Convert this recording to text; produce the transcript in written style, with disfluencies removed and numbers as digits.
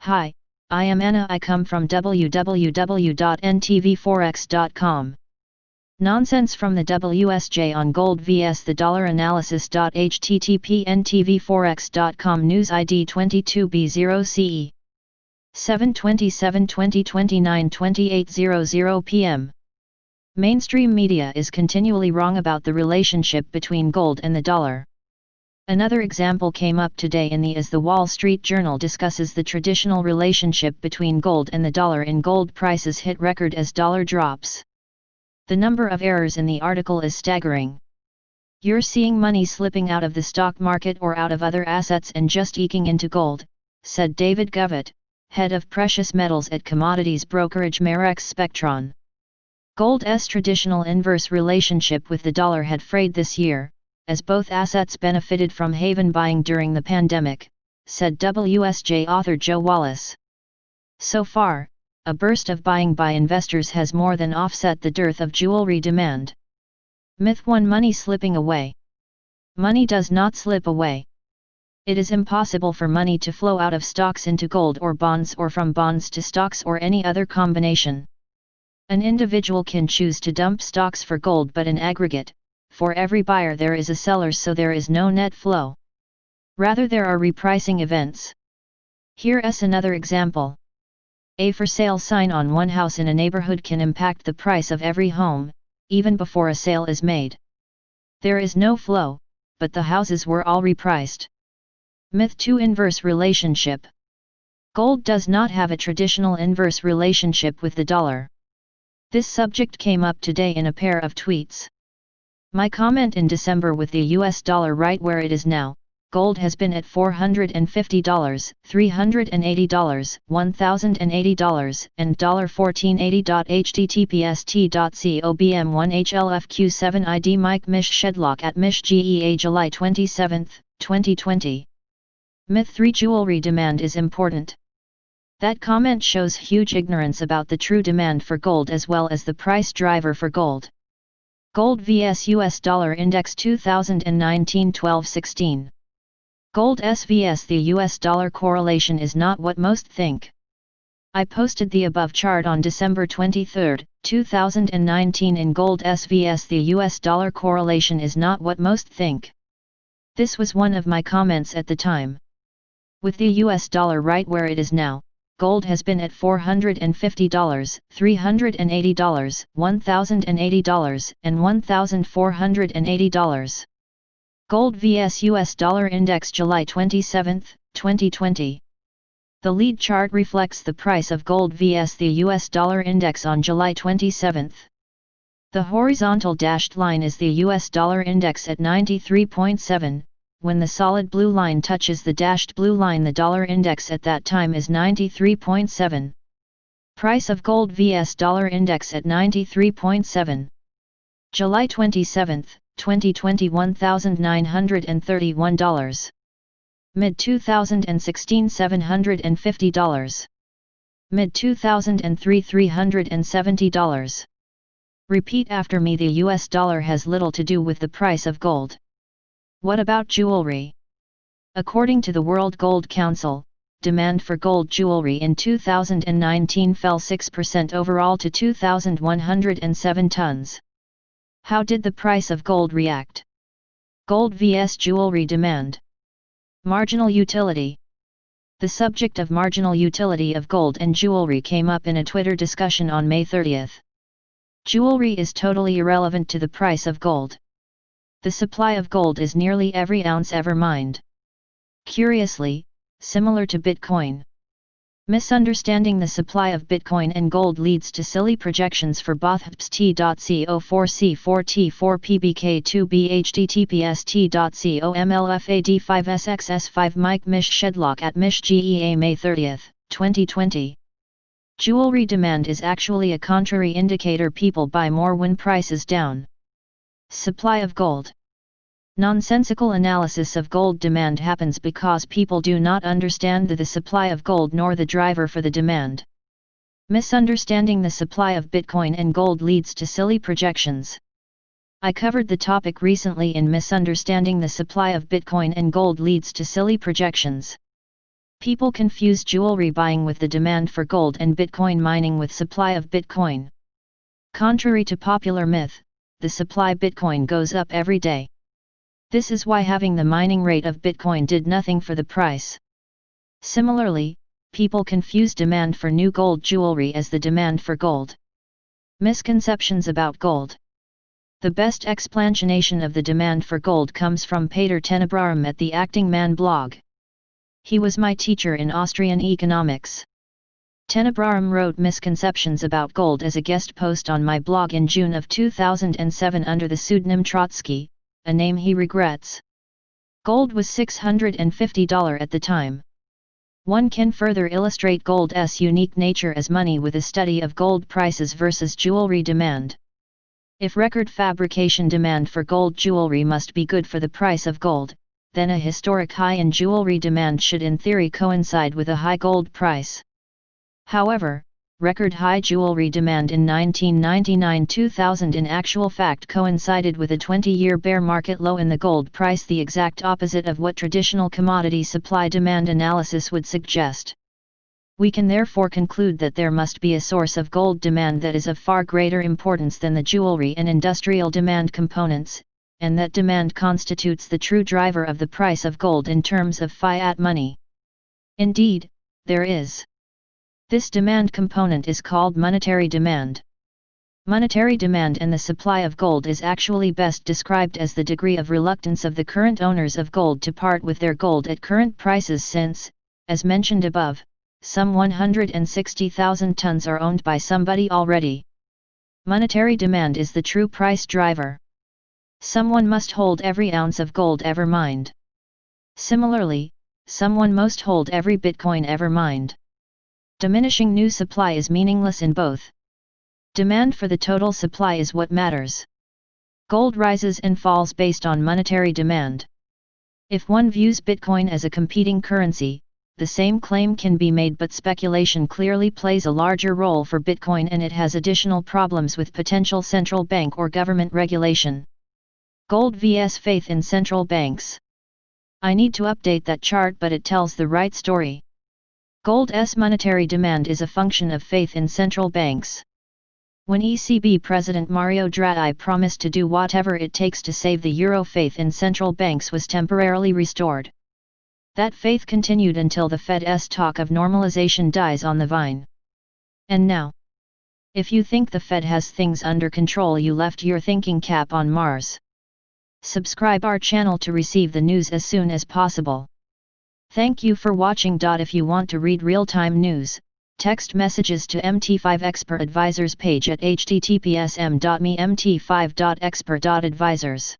Hi, I am Anna. I come from www.ntvforex.com. Nonsense from the WSJ on gold vs the dollar analysis. http ntvforex.com news ID 22B0CE 7/27/2029 28:00 p.m. Mainstream media is continually wrong about the relationship between gold and the dollar. Another example came up today in the The Wall Street Journal discusses the traditional relationship between gold and the dollar in gold prices hit record as dollar drops. The number of errors in the article is staggering. You're seeing money slipping out of the stock market or out of other assets and just eking into gold, said David Govett, head of precious metals at commodities brokerage Marex Spectron. Gold's traditional inverse relationship with the dollar had frayed this year, as both assets benefited from haven buying during the pandemic, said WSJ author Joe Wallace. So far, a burst of buying by investors has more than offset the dearth of jewelry demand. Myth 1: money slipping away. Money does not slip away. It is impossible for money to flow out of stocks into gold or bonds, or from bonds to stocks, or any other combination. An individual can choose to dump stocks for gold, but in aggregate, for every buyer there is a seller, so there is no net flow. Rather, there are repricing events. Here's another example. A for sale sign on one house in a neighborhood can impact the price of every home, even before a sale is made. There is no flow, but the houses were all repriced. Myth 2: inverse relationship. Gold does not have a traditional inverse relationship with the dollar. This subject came up today in a pair of tweets. My comment in December: with the US dollar right where it is now, gold has been at $450, $380, $1,080 and $1480. https t.cobm1hlfq7 id Mike Mish Shedlock at Mish GEA July 27, 2020. Myth 3: jewelry demand is important. That comment shows huge ignorance about the true demand for gold as well as the price driver for gold. Gold vs US dollar index 2019 12/16. Gold vs the US dollar correlation is not what most think. I posted the above chart on December 23, 2019 in gold vs the US dollar correlation is not what most think. This was one of my comments at the time. With the US dollar right where it is now, gold has been at $450, $380, $1,080 and $1,480. Gold vs US dollar index July 27, 2020. The lead chart reflects the price of gold vs the US dollar index on July 27. The horizontal dashed line is the US dollar index at 93.7. When the solid blue line touches the dashed blue line, the dollar index at that time is 93.7. Price of gold vs dollar index at 93.7. July 27, 2020 $1,931. Mid-2016 $750. Mid-2003 $370. Repeat after me: the US dollar has little to do with the price of gold. What about jewelry? According to the World Gold Council, demand for gold jewelry in 2019 fell 6% overall to 2,107 tons. How did the price of gold react? Gold vs jewelry demand. Marginal utility. The subject of marginal utility of gold and jewelry came up in a Twitter discussion on May 30. Jewelry is totally irrelevant to the price of gold. The supply of gold is nearly every ounce ever mined. Curiously, similar to Bitcoin. Misunderstanding the supply of Bitcoin and gold leads to silly projections for both HPST.co4C4T4PBK2B https t.comlfad5SXS5 Mike Mish Shedlock at Mish GEA May 30, 2020. Jewelry demand is actually a contrary indicator. People buy more when price is down. Supply of gold. Nonsensical analysis of gold demand happens because people do not understand the supply of gold nor the driver for the demand. Misunderstanding the supply of Bitcoin and gold leads to silly projections. I covered the topic recently in Misunderstanding the supply of Bitcoin and gold leads to silly projections. People confuse jewelry buying with the demand for gold and Bitcoin mining with supply of Bitcoin. Contrary to popular myth, the supply Bitcoin goes up every day. This is why having the mining rate of Bitcoin did nothing for the price. Similarly, people confuse demand for new gold jewelry as the demand for gold. Misconceptions about gold. The best explanation of the demand for gold comes from Peter Tenebrarum at the Acting Man blog. He was my teacher in Austrian economics. Tenebrarum wrote misconceptions about gold as a guest post on my blog in June of 2007 under the pseudonym Trotsky, a name he regrets. Gold was $650 at the time. One can further illustrate gold's unique nature as money with a study of gold prices versus jewelry demand. If record fabrication demand for gold jewelry must be good for the price of gold, then a historic high in jewelry demand should in theory coincide with a high gold price. However, record high jewelry demand in 1999-2000 in actual fact coincided with a 20-year bear market low in the gold price, the exact opposite of what traditional commodity supply-demand analysis would suggest. We can therefore conclude that there must be a source of gold demand that is of far greater importance than the jewelry and industrial demand components, and that demand constitutes the true driver of the price of gold in terms of fiat money. Indeed, there is. This demand component is called monetary demand. Monetary demand and the supply of gold is actually best described as the degree of reluctance of the current owners of gold to part with their gold at current prices since, as mentioned above, some 160,000 tons are owned by somebody already. Monetary demand is the true price driver. Someone must hold every ounce of gold ever mined. Similarly, someone must hold every Bitcoin ever mined. Diminishing new supply is meaningless in both. Demand for the total supply is what matters. Gold rises and falls based on monetary demand. If one views Bitcoin as a competing currency, the same claim can be made, but speculation clearly plays a larger role for Bitcoin and it has additional problems with potential central bank or government regulation. Gold vs faith in central banks. I need to update that chart, but it tells the right story. Gold's monetary demand is a function of faith in central banks. When ECB President Mario Draghi promised to do whatever it takes to save the euro, faith in central banks was temporarily restored. That faith continued until the Fed's talk of normalization dies on the vine. And now, if you think the Fed has things under control, you left your thinking cap on Mars. Subscribe our channel to receive the news as soon as possible. Thank you for watching. If you want to read real-time news, text messages to MT5 Expert Advisors page at https://m.me/mt5.expert.advisors.